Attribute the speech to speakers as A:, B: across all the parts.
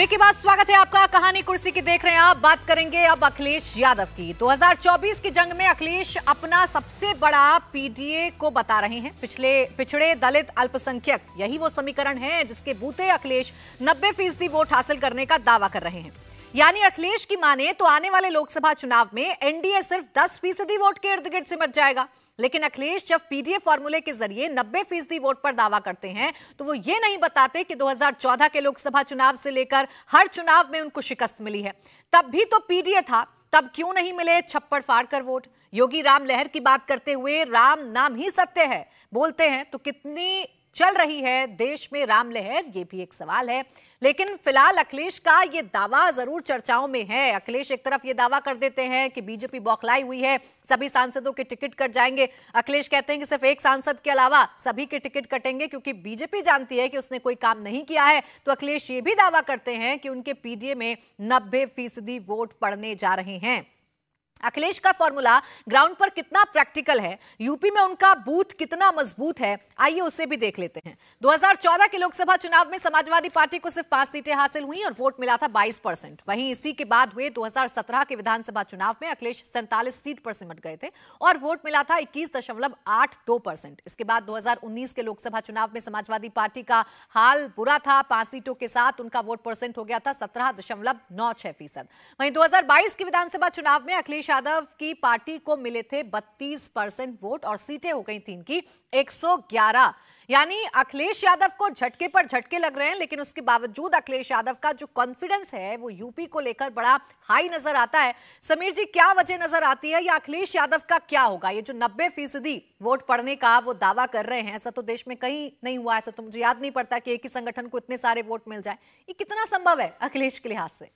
A: Break के बाद स्वागत है आपका। कहानी कुर्सी की देख रहे हैं आप। बात करेंगे अब अखिलेश यादव की। 2024 की जंग में अखिलेश अपना सबसे बड़ा पीडीए को बता रहे हैं। पिछड़े दलित अल्पसंख्यक, यही वो समीकरण है जिसके बूते अखिलेश 90% वोट हासिल करने का दावा कर रहे हैं। यानी अखिलेश की माने तो आने वाले लोकसभा चुनाव में एनडीए सिर्फ 10% वोट के इर्द गिर्द सिमट जाएगा। लेकिन अखिलेश जब पीडीए फॉर्मूले के जरिए 90% वोट पर दावा करते हैं तो वो ये नहीं बताते कि 2014 के लोकसभा चुनाव से लेकर हर चुनाव में उनको शिकस्त मिली है। तब भी तो पीडीए था, तब क्यों नहीं मिले छप्पड़ फाड़ कर वोट। योगी राम लहर की बात करते हुए राम नाम ही सत्य है बोलते हैं तो कितनी चल रही है देश में राम लहर, ये भी एक सवाल है। लेकिन फिलहाल अखिलेश का ये दावा जरूर चर्चाओं में है। अखिलेश एक तरफ ये दावा कर देते हैं कि बीजेपी बौखलाई हुई है, सभी सांसदों के टिकट कट जाएंगे। अखिलेश कहते हैं कि सिर्फ एक सांसद के अलावा सभी के टिकट कटेंगे क्योंकि बीजेपी जानती है कि उसने कोई काम नहीं किया है। तो अखिलेश ये भी दावा करते हैं कि उनके पीडीए में 90% वोट पड़ने जा रहे हैं। अखिलेश का फॉर्मूला ग्राउंड पर कितना प्रैक्टिकल है, यूपी में उनका बूथ कितना मजबूत है, आइए उसे भी देख लेते हैं। 2014 के लोकसभा चुनाव में समाजवादी पार्टी को सिर्फ 5 सीटें हासिल हुई और वोट मिला था 22%। वहीं इसी के बाद हुए 2017 के विधानसभा चुनाव में अखिलेश 47 सीट पर सिमट गए थे और वोट मिला था 21.82%। इसके बाद 2019 के लोकसभा चुनाव में समाजवादी पार्टी का हाल बुरा था। 5 सीटों के साथ उनका वोट परसेंट हो गया था 17.96%। वहीं 2022 के विधानसभा चुनाव में अखिलेश यादव की पार्टी को मिले थे 32% वोट और सीटें हो गई थी इनकी 111। यानी अखिलेश यादव को झटके पर झटके लग रहे हैं, लेकिन उसके बावजूद अखिलेश यादव का जो कॉन्फिडेंस है वो यूपी को लेकर बड़ा हाई नजर आता है। समीर जी, क्या वजह नजर आती है या अखिलेश यादव का क्या होगा? ये जो 90% वोट पड़ने का वो दावा कर रहे हैं, ऐसा तो देश में कहीं नहीं हुआ। ऐसा तो मुझे याद नहीं पड़ता कि एक ही संगठन को इतने सारे वोट मिल जाए। ये कितना संभव है अखिलेश के लिहाज से?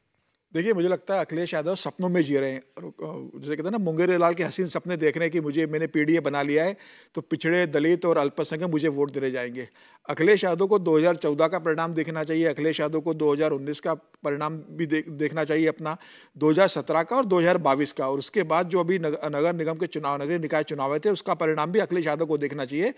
B: देखिए, मुझे लगता है अखिलेश यादव सपनों में जी रहे हैं। जैसे कहते हैं ना, मुंगेरी लाल के हसीन सपने देख रहे हैं कि मैंने पीडीए बना लिया है तो पिछड़े दलित और अल्पसंख्यक मुझे वोट देने जाएंगे। अखिलेश यादव को 2014 का परिणाम देखना चाहिए, अखिलेश यादव को 2019 का परिणाम भी देखना चाहिए, अपना 2017 का और 2022 का, और उसके बाद जो अभी नगर निगम के चुनाव, नगरीय निकाय चुनाव थे, उसका परिणाम भी अखिलेश यादव को देखना चाहिए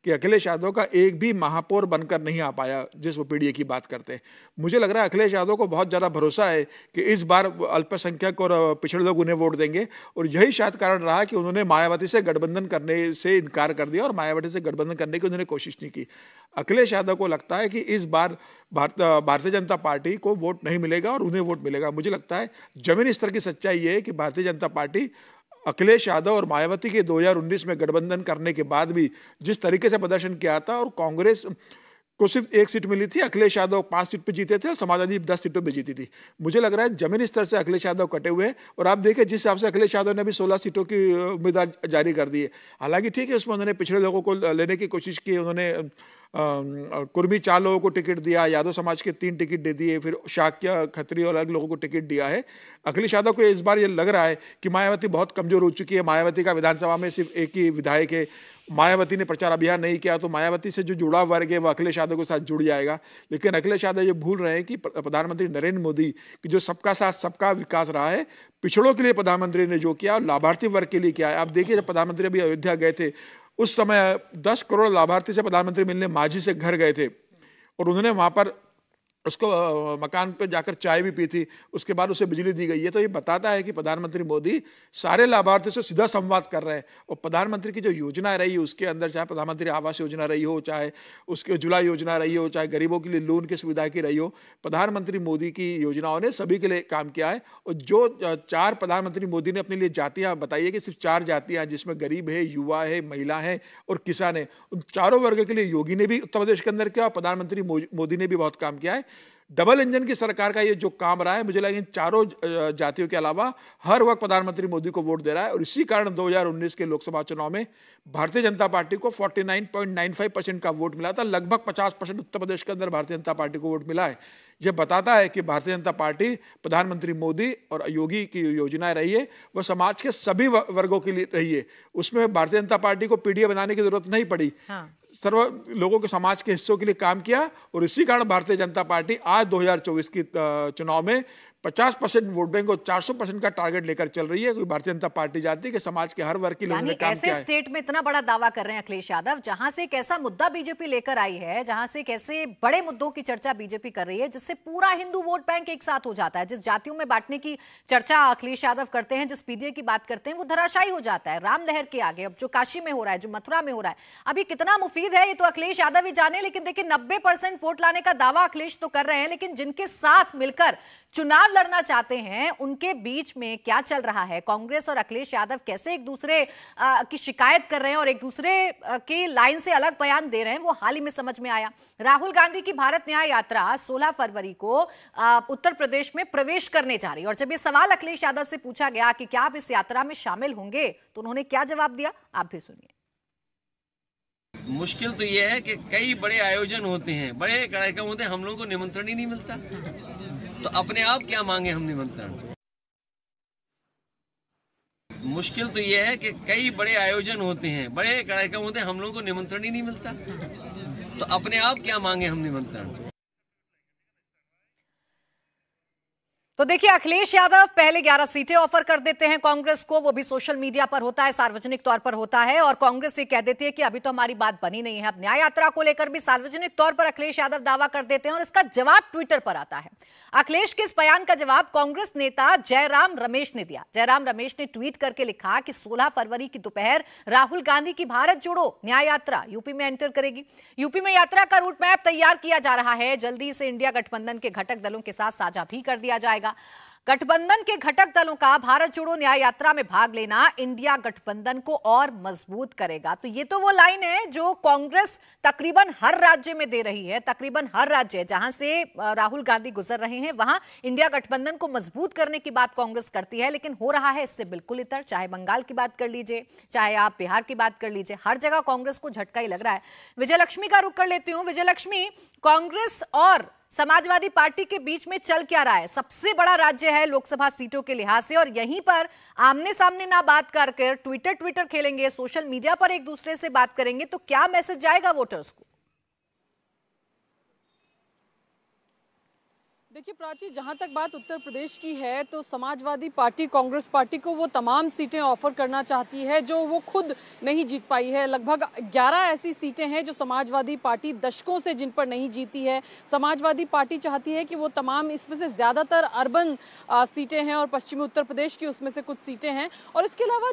B: कि अखिलेश यादव का एक भी महापौर बनकर नहीं आ पाया जिस वो पीडीए की बात करते हैं। मुझे लग रहा है अखिलेश यादव को बहुत ज़्यादा भरोसा है कि इस बार अल्पसंख्यक और पिछड़े लोग उन्हें वोट देंगे, और यही शायद कारण रहा कि उन्होंने मायावती से गठबंधन करने से इनकार कर दिया और मायावती से गठबंधन करने की उन्होंने कोशिश नहीं की। अखिलेश यादव को लगता है कि इस बार भारतीय जनता पार्टी को वोट नहीं मिलेगा और उन्हें वोट मिलेगा। मुझे लगता है जमीनी स्तर की सच्चाई ये है कि भारतीय जनता पार्टी अखिलेश यादव और मायावती के 2019 में गठबंधन करने के बाद भी जिस तरीके से प्रदर्शन किया था, और कांग्रेस को सिर्फ 1 सीट मिली थी, अखिलेश यादव 5 सीट पे जीते थे और समाजवादी 10 सीटों पे जीती थी। मुझे लग रहा है जमीनी स्तर से अखिलेश यादव कटे हुए हैं। और आप देखिए जिस हिसाब से अखिलेश यादव ने अभी 16 सीटों की उम्मीदवार जारी कर दी है। हालांकि ठीक है, उसमें उन्होंने पिछड़े लोगों को लेने की कोशिश की, उन्होंने कुर्मी 4 लोगों को टिकट दिया, यादव समाज के 3 टिकट दे दिए, फिर शाक्य, खत्री और अलग लोगों को टिकट दिया है। अखिलेश यादव को इस बार ये लग रहा है कि मायावती बहुत कमजोर हो चुकी है। मायावती का विधानसभा में सिर्फ एक ही विधायक है, मायावती ने प्रचार अभियान नहीं किया, तो मायावती से जो जुड़ा वर्ग है वो अखिलेश यादव के साथ जुड़ जाएगा। लेकिन अखिलेश यादव ये भूल रहे हैं कि प्रधानमंत्री नरेंद्र मोदी की जो सबका साथ सबका विकास रहा है, पिछड़ों के लिए प्रधानमंत्री ने जो किया और लाभार्थी वर्ग के लिए किया है। आप देखिए, जब प्रधानमंत्री अभी अयोध्या गए थे उस समय 10 करोड़ लाभार्थी से प्रधानमंत्री मिलने मांझी से घर गए थे, और उन्होंने वहां पर उसको मकान पे जाकर चाय भी पी थी, उसके बाद उसे बिजली दी गई है। तो ये बताता है कि प्रधानमंत्री मोदी सारे लाभार्थियों से सीधा संवाद कर रहे हैं। और प्रधानमंत्री की जो योजना रही है उसके अंदर, चाहे प्रधानमंत्री आवास योजना रही हो, चाहे उसकी उज्ज्वला योजना रही हो, चाहे गरीबों के लिए लोन की सुविधा की रही हो, प्रधानमंत्री मोदी की योजनाओं ने सभी के लिए काम किया है। और जो 4 प्रधानमंत्री मोदी ने अपने लिए जातियाँ बताई है कि सिर्फ 4 जातियाँ, जिसमें गरीब है, युवा है, महिला है और किसान है, उन चारों वर्ग के लिए योगी ने भी उत्तर प्रदेश के अंदर किया और प्रधानमंत्री मोदी ने भी बहुत काम किया है। डबल इंजन की सरकार का ये जो काम रहा है, मुझे लगा इन चारों जातियों के अलावा हर वक्त प्रधानमंत्री मोदी को वोट दे रहा है। और इसी कारण 2019 के लोकसभा चुनाव में भारतीय जनता पार्टी को 49.95% का वोट मिला था। लगभग 50% उत्तर प्रदेश के अंदर भारतीय जनता पार्टी को वोट मिला है। यह बताता है कि भारतीय जनता पार्टी, प्रधानमंत्री मोदी और योगी की योजनाएं रही है वह समाज के सभी वर्गों के लिए रही है। उसमें भारतीय जनता पार्टी को पीडीए बनाने की जरूरत नहीं पड़ी। सर्व लोगों के समाज के हिस्सों के लिए काम किया, और इसी कारण भारतीय जनता पार्टी आज 2024 की चुनाव में 50% वोट बैंक और 400% का टारगेट लेकर चल रही है। कोई भारतीय जनता पार्टी चाहती है कि समाज के हर वर्ग के लिए उन्होंने काम
A: ऐसे
B: किया है।
A: स्टेट में इतना बड़ा दावा कर रहे हैं अखिलेश यादव, जहां से एक ऐसा मुद्दा बीजेपी लेकर आई है, जहां से एक ऐसे बड़े मुद्दों की चर्चा बीजेपी कर रही है जिससे पूरा हिंदू वोट बैंक एक साथ हो जाता है। जिस जातियों में बांटने की चर्चा अखिलेश यादव करते हैं, जिस पीडीए की बात करते हैं, वो धराशायी हो जाता है राम लहर के आगे। अब जो काशी में हो रहा है, जो मथुरा में हो रहा है, अभी कितना मुफीद है ये तो अखिलेश यादव ही जाने। लेकिन देखिए 90% वोट लाने का दावा अखिलेश तो कर रहे हैं, लेकिन जिनके साथ मिलकर चुनाव लड़ना चाहते हैं उनके बीच में क्या चल रहा है? कांग्रेस और अखिलेश यादव कैसे एक दूसरे की शिकायत कर रहे हैं और एक दूसरे की लाइन से अलग बयान दे रहे हैं, वो हाल ही में समझ में आया। राहुल गांधी की भारत न्याय यात्रा 16 फरवरी को उत्तर प्रदेश में प्रवेश करने जा रही है, और जब ये सवाल अखिलेश यादव से पूछा गया कि क्या आप इस यात्रा में शामिल होंगे, तो उन्होंने क्या जवाब दिया, आप भी सुनिए।
C: मुश्किल तो यह है कि कई बड़े आयोजन होते हैं, बड़े कार्यक्रम होते हैं, हम लोगों को निमंत्रण ही नहीं मिलता, तो अपने आप क्या मांगे हम निमंत्रण। मुश्किल तो यह है कि कई बड़े आयोजन होते हैं, बड़े कार्यक्रम होते हैं, हम लोगों को निमंत्रण ही नहीं मिलता, तो अपने आप क्या मांगे हम निमंत्रण।
A: तो देखिए अखिलेश यादव पहले 11 सीटें ऑफर कर देते हैं कांग्रेस को, वो भी सोशल मीडिया पर होता है, सार्वजनिक तौर पर होता है, और कांग्रेस ये कह देती है कि अभी तो हमारी बात बनी नहीं है। अब न्याय यात्रा को लेकर भी सार्वजनिक तौर पर अखिलेश यादव दावा कर देते हैं और इसका जवाब ट्विटर पर आता है। अखिलेश के इस बयान का जवाब कांग्रेस नेता जयराम रमेश ने दिया। जयराम रमेश ने ट्वीट करके लिखा कि 16 फरवरी की दोपहर राहुल गांधी की भारत जोड़ो न्याय यात्रा यूपी में एंटर करेगी। यूपी में यात्रा का रूट मैप तैयार किया जा रहा है, जल्दी से इंडिया गठबंधन के घटक दलों के साथ साझा भी कर दिया जाएगा। गठबंधन के घटक दलों का भारत जोड़ो न्याय यात्रा में भाग लेना इंडिया गठबंधन को और मजबूत करेगा। तो ये तो वो लाइन है जो कांग्रेस तकरीबन हर राज्य में दे रही है, तकरीबन हर राज्य जहां से राहुल गांधी गुजर रहे हैं वहां इंडिया गठबंधन को मजबूत करने की बात कांग्रेस करती है, लेकिन हो रहा है इससे बिल्कुल इतर। चाहे बंगाल की बात कर लीजिए, चाहे आप बिहार की बात कर लीजिए, हर जगह कांग्रेस को झटका ही लग रहा है। विजय लक्ष्मी का रुख कर लेती हूं। विजय लक्ष्मी, कांग्रेस और समाजवादी पार्टी के बीच में चल क्या रहा है? सबसे बड़ा राज्य है लोकसभा सीटों के लिहाज से, और यहीं पर आमने सामने ना बात करके ट्विटर खेलेंगे, सोशल मीडिया पर एक दूसरे से बात करेंगे, तो क्या मैसेज जाएगा वोटर्स को?
D: देखिए प्राची, जहां तक बात उत्तर प्रदेश की है तो समाजवादी पार्टी कांग्रेस पार्टी को वो तमाम सीटें ऑफर करना चाहती है जो वो खुद नहीं जीत पाई है। लगभग 11 ऐसी सीटें हैं जो समाजवादी पार्टी दशकों से जिन पर नहीं जीती है। समाजवादी पार्टी चाहती है कि वो तमाम, इसमें से ज्यादातर अर्बन सीटें हैं और पश्चिमी उत्तर प्रदेश की उसमें से कुछ सीटें हैं, और इसके अलावा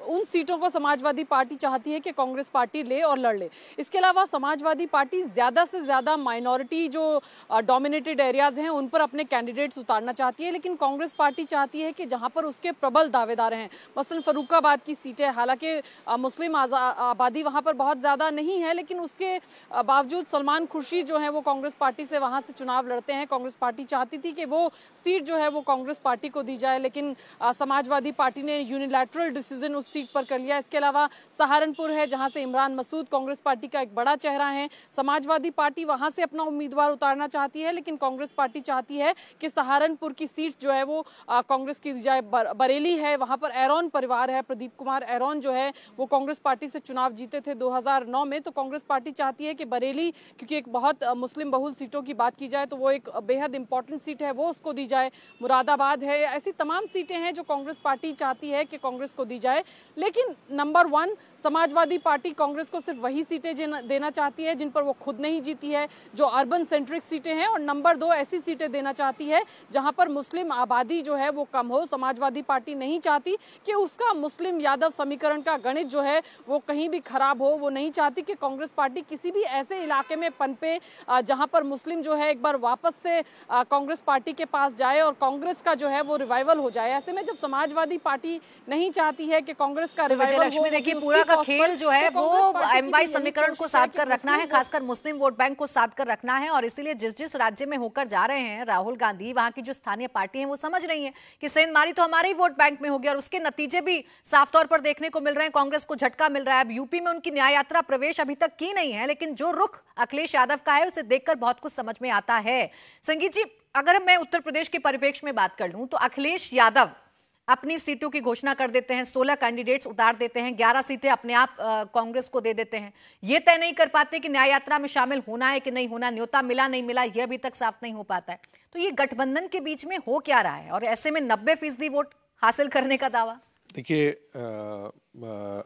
D: उन सीटों को समाजवादी पार्टी चाहती है कि कांग्रेस पार्टी ले और लड़ ले। इसके अलावा समाजवादी पार्टी ज्यादा से ज्यादा माइनॉरिटी जो डोमिनेटेड एरियाज हैं उन पर अपने कैंडिडेट्स उतारना चाहती है, लेकिन कांग्रेस पार्टी चाहती है कि जहां पर उसके प्रबल दावेदार हैं, मसलन फर्रुखाबाद की सीटें, हालांकि मुस्लिम आबादी वहां पर बहुत ज्यादा नहीं है, लेकिन उसके बावजूद सलमान खुर्शीद जो है वो कांग्रेस पार्टी से वहां से चुनाव लड़ते हैं। कांग्रेस पार्टी चाहती थी कि वो सीट जो है वो कांग्रेस पार्टी को दी जाए, लेकिन समाजवादी पार्टी ने यूनिलैटरल डिसीजन उस सीट पर कर लिया। इसके अलावा सहारनपुर है जहां से इमरान मसूद कांग्रेस पार्टी का एक बड़ा चेहरा है, समाजवादी पार्टी वहां से अपना उम्मीदवार उतारना चाहती है, लेकिन कांग्रेस पार्टी चाहती है कि सहारनपुर की सीट जो है वो कांग्रेस की दी जाए। बरेली है, वहां पर एरोन परिवार है, प्रदीप कुमार एरोन जो है वो कांग्रेस पार्टी से चुनाव जीते थे 2009 में, तो कांग्रेस पार्टी चाहती है कि बरेली, क्योंकि एक बहुत मुस्लिम बहुल सीटों की बात की जाए तो वो एक बेहद इंपॉर्टेंट सीट है, वो उसको दी जाए। मुरादाबाद है, ऐसी तमाम सीटें हैं जो कांग्रेस पार्टी चाहती है कि कांग्रेस को दी जाए। लेकिन नंबर 1 समाजवादी पार्टी कांग्रेस को सिर्फ वही सीटें देना चाहती है जिन पर वो खुद नहीं जीती है, जो अर्बन सेंट्रिक सीटें हैं, और नंबर 2 ऐसी सीटें देना चाहती है जहां पर मुस्लिम आबादी जो है वो कम हो। समाजवादी पार्टी नहीं चाहती कि उसका मुस्लिम यादव समीकरण का गणित जो है वो कहीं भी खराब हो। वो नहीं चाहती कि कांग्रेस पार्टी किसी भी ऐसे इलाके में पनपे जहां पर मुस्लिम जो है एक बार वापस से कांग्रेस पार्टी के पास जाए और कांग्रेस का जो है वो रिवाइवल हो जाए। ऐसे में जब समाजवादी पार्टी नहीं चाहती है कि कांग्रेस का रिवाइवल हो,
A: देखिए पूरा का खेल जो है वो एमवाई समीकरण को साध कर रखना है, खासकर मुस्लिम वोट बैंक को साध कर रखना है, और इसीलिए जिस जिस राज्य में होकर जा रहे हैं राहुल गांधी, वहां की जो स्थानीय पार्टी है वो समझ रही है कि सेंधमारी तो हमारे ही वोट बैंक में होगी, और उसके नतीजे भी साफ तौर पर देखने को मिल रहे हैं। कांग्रेस को झटका मिल रहा है। अब यूपी में उनकी न्याय यात्रा प्रवेश अभी तक की नहीं है, लेकिन जो रुख अखिलेश यादव का है उसे देखकर बहुत कुछ समझ में आता है। संगीत जी, अगर मैं उत्तर प्रदेश के परिप्रेक्ष्य में बात कर लूं तो अखिलेश यादव अपनी सीटों की घोषणा कर देते हैं, 16 कैंडिडेट्स उतार देते हैं, 11 सीटें अपने आप कांग्रेस को दे देते हैं। ये तय नहीं कर पाते कि न्याय यात्रा में शामिल होना है कि नहीं होना, न्योता मिला नहीं मिला, यह अभी तक साफ नहीं हो पाता है। तो ये गठबंधन के बीच में हो क्या रहा है और ऐसे में 90% वोट हासिल करने का दावा?
E: देखिए,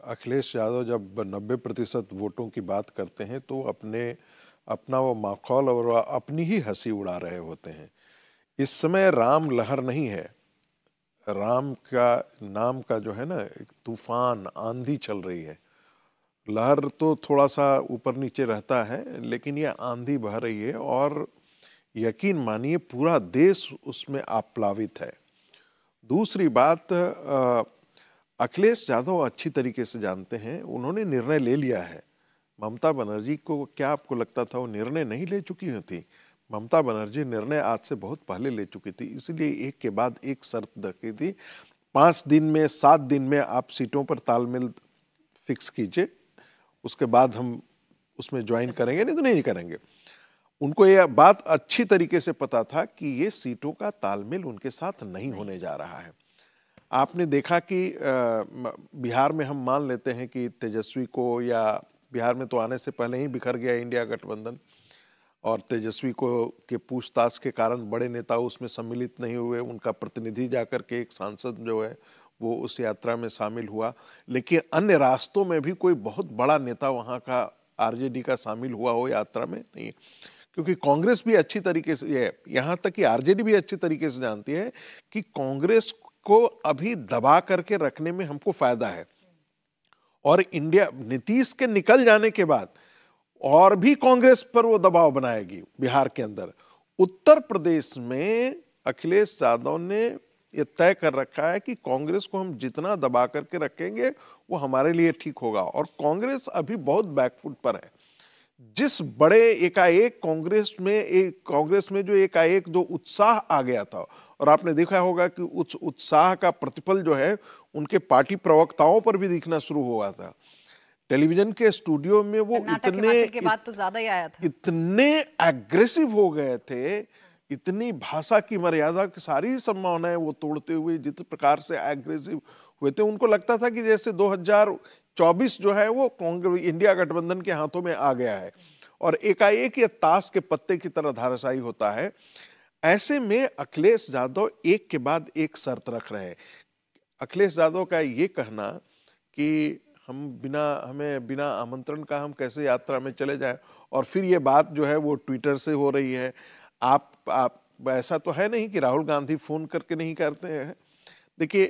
E: अखिलेश यादव जब 90% वोटों की बात करते हैं तो अपना वो माखौल और अपनी ही हंसी उड़ा रहे होते हैं। इस समय राम लहर नहीं है, राम का नाम का जो है ना एक तूफान आंधी चल रही है। लहर तो थोड़ा सा ऊपर नीचे रहता है, लेकिन ये आंधी बह रही है और यकीन मानिए पूरा देश उसमें आप्लावित है। दूसरी बात, अखिलेश यादव अच्छी तरीके से जानते हैं, उन्होंने निर्णय ले लिया है। ममता बनर्जी को क्या आपको लगता था वो निर्णय नहीं ले चुकी थी? ममता बनर्जी निर्णय आज से बहुत पहले ले चुकी थी, इसलिए एक के बाद एक शर्त रखी थी, 5 दिन में 7 दिन में आप सीटों पर तालमेल फिक्स कीजिए, उसके बाद हम उसमें ज्वाइन करेंगे, नहीं तो नहीं करेंगे। उनको यह बात अच्छी तरीके से पता था कि ये सीटों का तालमेल उनके साथ नहीं होने जा रहा है। आपने देखा कि बिहार में हम मान लेते हैं कि तेजस्वी को, या बिहार में तो आने से पहले ही बिखर गया इंडिया गठबंधन, और तेजस्वी को के पूछताछ के कारण बड़े नेता उसमें सम्मिलित नहीं हुए। उनका प्रतिनिधि जाकर के एक सांसद जो है वो उस यात्रा में शामिल हुआ, लेकिन अन्य रास्तों में भी कोई बहुत बड़ा नेता वहाँ का आरजेडी का शामिल हुआ हो यात्रा में नहीं, क्योंकि कांग्रेस भी अच्छी तरीके से, यहाँ तक कि आरजेडी भी अच्छी तरीके से जानती है कि कांग्रेस को अभी दबा करके रखने में हमको फायदा है, और इंडिया नीतीश के निकल जाने के बाद और भी कांग्रेस पर वो दबाव बनाएगी बिहार के अंदर। उत्तर प्रदेश में अखिलेश यादव ने ये तय कर रखा है कि कांग्रेस को हम जितना दबा करके रखेंगे वो हमारे लिए ठीक होगा, और कांग्रेस अभी बहुत बैकफुट पर है। जिस बड़े एकाएक कांग्रेस में जो एकाएक जो उत्साह आ गया था, और आपने देखा होगा कि उस उत्साह का प्रतिफल जो है उनके पार्टी प्रवक्ताओं पर भी दिखना शुरू हुआ था। टेलीविजन के स्टूडियो में वो इतने
A: के बाद तो ज्यादा ही आया था,
E: इतने एग्रेसिव हो गए थे, इतनी भाषा की मर्यादा की सारी संभावनाएं वो तोड़ते हुए जिस प्रकार से एग्रेसिव हुए थे, उनको लगता था कि जैसे 2024 जो है वो कांग्रेस इंडिया गठबंधन के हाथों में आ गया है, और एकाएक ये ताश के पत्ते की तरह धाराशायी होता है। ऐसे में अखिलेश यादव एक के बाद एक शर्त रख रहे हैं। अखिलेश यादव का ये कहना कि हमें बिना आमंत्रण का हम कैसे यात्रा में चले जाएं, और फिर ये बात जो है वो ट्विटर से हो रही है। आप ऐसा तो है नहीं कि राहुल गांधी फोन करके नहीं करते हैं। देखिए,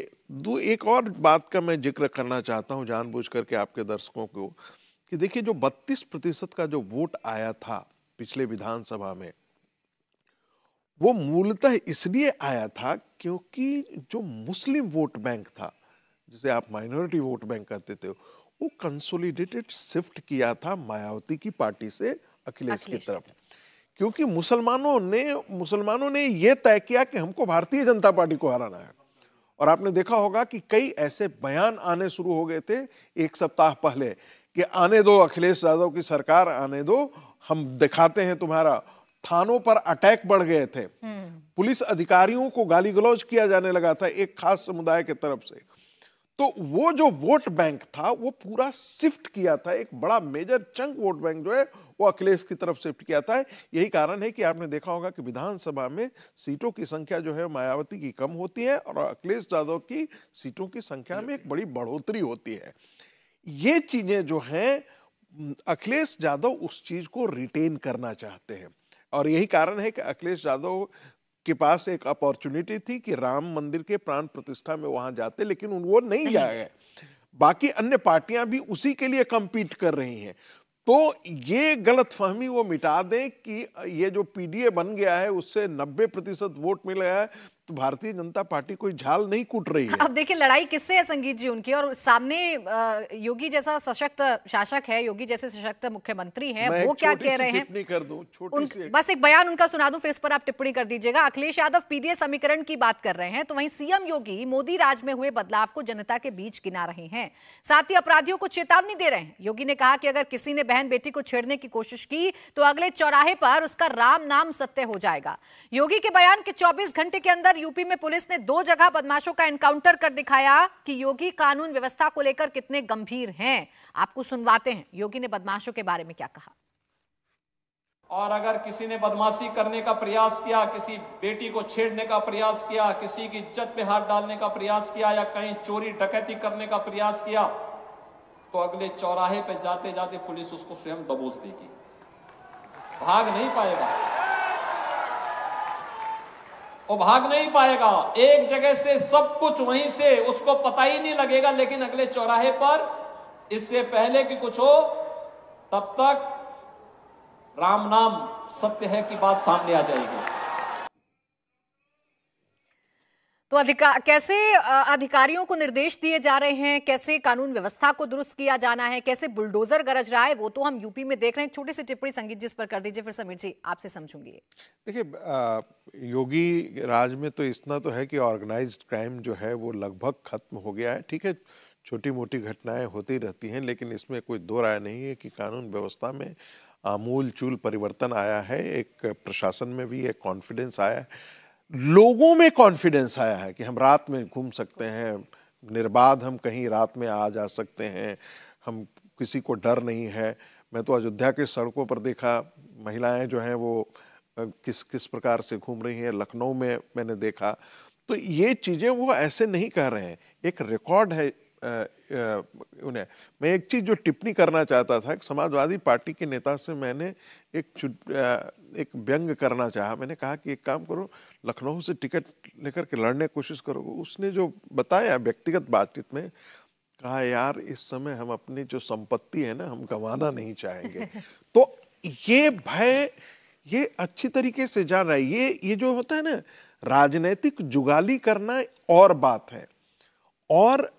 E: एक और बात का मैं जिक्र करना चाहता हूं जानबूझ करके आपके दर्शकों को, कि देखिए जो 32% का जो वोट आया था पिछले विधानसभा में, वो मूलतः इसलिए आया था क्योंकि जो मुस्लिम वोट बैंक था, जिसे आप माइनॉरिटी वोट बैंक कहते थे, वो कंसोलिडेटेड शिफ्ट किया था मायावती की पार्टी से अखिलेश की तरफ, क्योंकि मुसलमानों ने ये तय किया कि हमको भारतीय जनता पार्टी को हराना है। और आपने देखा होगा कि कई ऐसे बयान आने शुरू हो गए थे एक सप्ताह पहले कि आने दो अखिलेश यादव की सरकार, आने दो, हम दिखाते हैं तुम्हारा। थानों पर अटैक बढ़ गए थे, पुलिस अधिकारियों को गाली गलौज किया जाने लगा था एक खास समुदाय की तरफ से। तो वो जो वोट बैंक था वो पूरा शिफ्ट किया था, एक बड़ा मेजर चंक वोट बैंक जो है वो अखिलेश की तरफ शिफ्ट किया था। यही कारण है कि आपने देखा होगा कि विधानसभा में सीटों की संख्या जो है मायावती की कम होती है और अखिलेश यादव की सीटों की संख्या में एक बड़ी बढ़ोतरी होती है। ये चीजें जो हैं, अखिलेश यादव उस चीज को रिटेन करना चाहते हैं, और यही कारण है कि अखिलेश यादव के पास एक अपॉर्चुनिटी थी कि राम मंदिर के प्राण प्रतिष्ठा में वहां जाते, लेकिन वो नहीं जाए। बाकी अन्य पार्टियां भी उसी के लिए compete कर रही हैं। तो ये गलतफहमी वो मिटा दें कि ये जो पीडीए बन गया है उससे 90% वोट मिल गया है, तो भारतीय जनता पार्टी कोई झाल नहीं कूट रही है।
A: अब देखिए लड़ाई किससे है संगीत जी उनकी, और सामने योगी जैसा सशक्त शासक है, योगी जैसे सशक्त मुख्यमंत्री हैं, वो क्या कह रहे हैं?
E: टिप्पणी कर दूं, छोटी सी
A: बस एक बयान उनका सुना दूं, फिर इस पर आप टिप्पणी कर दीजिएगा। अखिलेश यादव पीडीए समीकरण की बात कर रहे हैं, तो वहीं सीएम योगी मोदी राज में हुए बदलाव को जनता के बीच गिना रहे हैं, साथ ही अपराधियों को चेतावनी दे रहे हैं। योगी ने कहा कि अगर किसी ने बहन बेटी को छेड़ने की कोशिश की तो अगले चौराहे पर उसका राम नाम सत्य हो जाएगा। योगी के बयान के 24 घंटे के अंदर यूपी में पुलिस ने 2 जगह बदमाशों का एनकाउंटर कर दिखाया कि योगी कानून व्यवस्था को लेकर कितने गंभीर हैं। आपको सुनवाते हैं योगी ने बदमाशों के बारे में क्या कहा।
F: और अगर किसी ने बदमाशी करने का प्रयास किया, किसी बेटी को छेड़ने का प्रयास किया, किसी की इज्जत पे हाथ डालने का प्रयास किया या कहीं चोरी डकैती करने का प्रयास किया, तो अगले चौराहे पे जाते जाते पुलिस उसको स्वयं दबोच देगी, भाग नहीं पाएगा, वो भाग नहीं पाएगा। एक जगह से सब कुछ वहीं से उसको पता ही नहीं लगेगा, लेकिन अगले चौराहे पर इससे पहले कि कुछ हो तब तक राम नाम सत्य है की बात सामने आ जाएगी।
A: तो कैसे अधिकारियों को निर्देश दिए जा रहे हैं, कैसे कानून व्यवस्था को दुरुस्त किया जाना है, कैसे बुलडोजर गरज रहा है, वो तो हम यूपी में देख रहे हैं। छोटी सी टिप्पणी संगीत जी इस पर कर दीजिए, फिर समीर जी आपसे समझूंगी।
E: देखिए, योगी राज में तो इतना तो है कि ऑर्गेनाइज्ड क्राइम जो है वो लगभग खत्म हो गया है। ठीक है, छोटी मोटी घटनाएं होती रहती हैं, लेकिन इसमें कोई दो राय नहीं है कि कानून व्यवस्था में आमूल चूल परिवर्तन आया है। एक प्रशासन में भी एक कॉन्फिडेंस आया है, लोगों में कॉन्फिडेंस आया है कि हम रात में घूम सकते हैं, निर्बाध हम कहीं रात में आ जा सकते हैं, हम किसी को डर नहीं है। मैं तो अयोध्या के सड़कों पर देखा महिलाएं जो हैं वो किस प्रकार से घूम रही हैं, लखनऊ में मैंने देखा। तो ये चीज़ें वो ऐसे नहीं कह रहे हैं, एक रिकॉर्ड है उन्हें। मैं एक चीज जो टिप्पणी करना चाहता था, समाजवादी पार्टी के नेता से मैंने एक व्यंग करना चाहा। मैंने कहा कि एक काम करो, लखनऊ से टिकट लेकर के लड़ने की कोशिश करो। उसने जो बताया व्यक्तिगत बातचीत में, कहा यार इस समय हम अपनी जो संपत्ति है ना, हम गंवाना नहीं चाहेंगे। तो ये भय ये अच्छी तरीके से जान रहा है। ये जो होता है ना, राजनीतिक जुगाली करना और बात है, और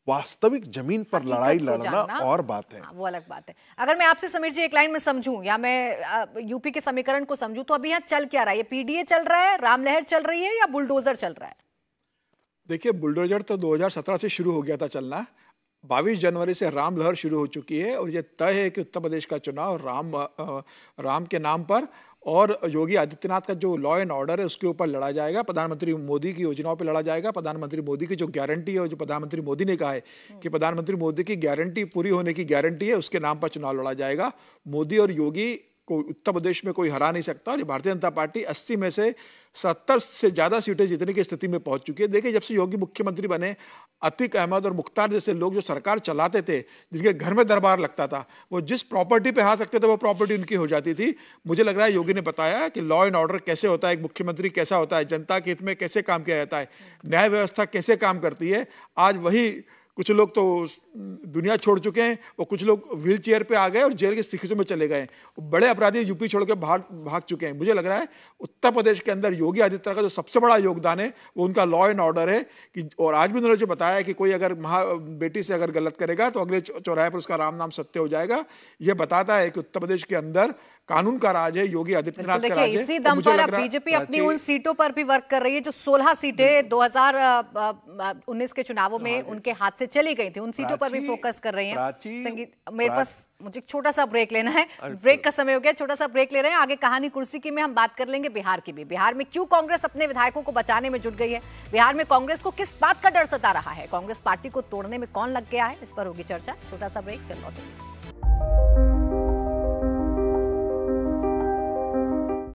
E: वास्तविक जमीन पर लड़ाई लड़ना और बात है।
A: वो अलग बात है। अगर मैं आपसे समीर जी एक लाइन में समझूं, या मैं यूपी के समीकरण को समझूं, तो अभी यहाँ चल क्या रहा है? ये पीडीए चल रहा है, रामलहर चल रही है, या बुलडोजर चल रहा है? देखिए,
B: बुलडोजर तो 2017 से शुरू हो गया था चलना। 22 जनवरी से रामलहर शुरू हो चुकी है, और ये तय है कि उत्तर प्रदेश का चुनाव राम के नाम पर और योगी आदित्यनाथ का जो लॉ एंड ऑर्डर है उसके ऊपर लड़ा जाएगा। प्रधानमंत्री मोदी की योजनाओं पर लड़ा जाएगा। प्रधानमंत्री मोदी की जो गारंटी है, जो प्रधानमंत्री मोदी ने कहा है कि प्रधानमंत्री मोदी की गारंटी पूरी होने की गारंटी है, उसके नाम पर चुनाव लड़ा जाएगा। मोदी और योगी को उत्तर प्रदेश में कोई हरा नहीं सकता, और भारतीय जनता पार्टी 80 में से 70 से ज़्यादा सीटें जीतने की स्थिति में पहुंच चुकी है। देखिए, जब से योगी मुख्यमंत्री बने, अतीक अहमद और मुख्तार जैसे लोग जो सरकार चलाते थे, जिनके घर में दरबार लगता था, वो जिस प्रॉपर्टी पे हाथ रखते थे वो प्रॉपर्टी उनकी हो जाती थी। मुझे लग रहा है योगी ने बताया कि लॉ एंड ऑर्डर कैसे होता है, एक मुख्यमंत्री कैसा होता है, जनता के हित में कैसे काम किया जाता है, न्याय व्यवस्था कैसे काम करती है। आज वही कुछ लोग तो दुनिया छोड़ चुके हैं, और कुछ लोग व्हील चेयर पे आ गए और जेल के शिक्षकों में चले गए। बड़े अपराधी यूपी छोड़ के भाग चुके हैं। मुझे लग रहा है उत्तर प्रदेश के अंदर योगी आदित्यनाथ का जो सबसे बड़ा योगदान है वो उनका लॉ एंड ऑर्डर है कि, और आज भी उन्होंने जो बताया है कि कोई अगर बेटी से अगर गलत करेगा तो अगले चौराहे पर उसका राम नाम सत्य हो जाएगा। ये बताता है कि उत्तर प्रदेश के अंदर कानून का राज है, योगी आदित्यनाथ का राज है।
A: इसी दम पर अब बीजेपी अपनी उन सीटों पर भी वर्क कर रही है जो 16 सीटें 2019 के चुनावों में उनके हाथ से चली गई थी, उन सीटों पर भी फोकस कर रही हैं। संगीत, मेरे पास मुझे छोटा सा ब्रेक लेना है, ब्रेक का समय हो गया, छोटा सा ब्रेक ले रहे हैं। आगे कहानी कुर्सी की में हम बात कर लेंगे बिहार की भी। बिहार में क्यों कांग्रेस अपने विधायकों को बचाने में जुट गई है, बिहार में कांग्रेस को किस बात का डर सता रहा है, कांग्रेस पार्टी को तोड़ने में कौन लग गया है, इस पर होगी चर्चा। छोटा सा ब्रेक, चल लौटेंगे।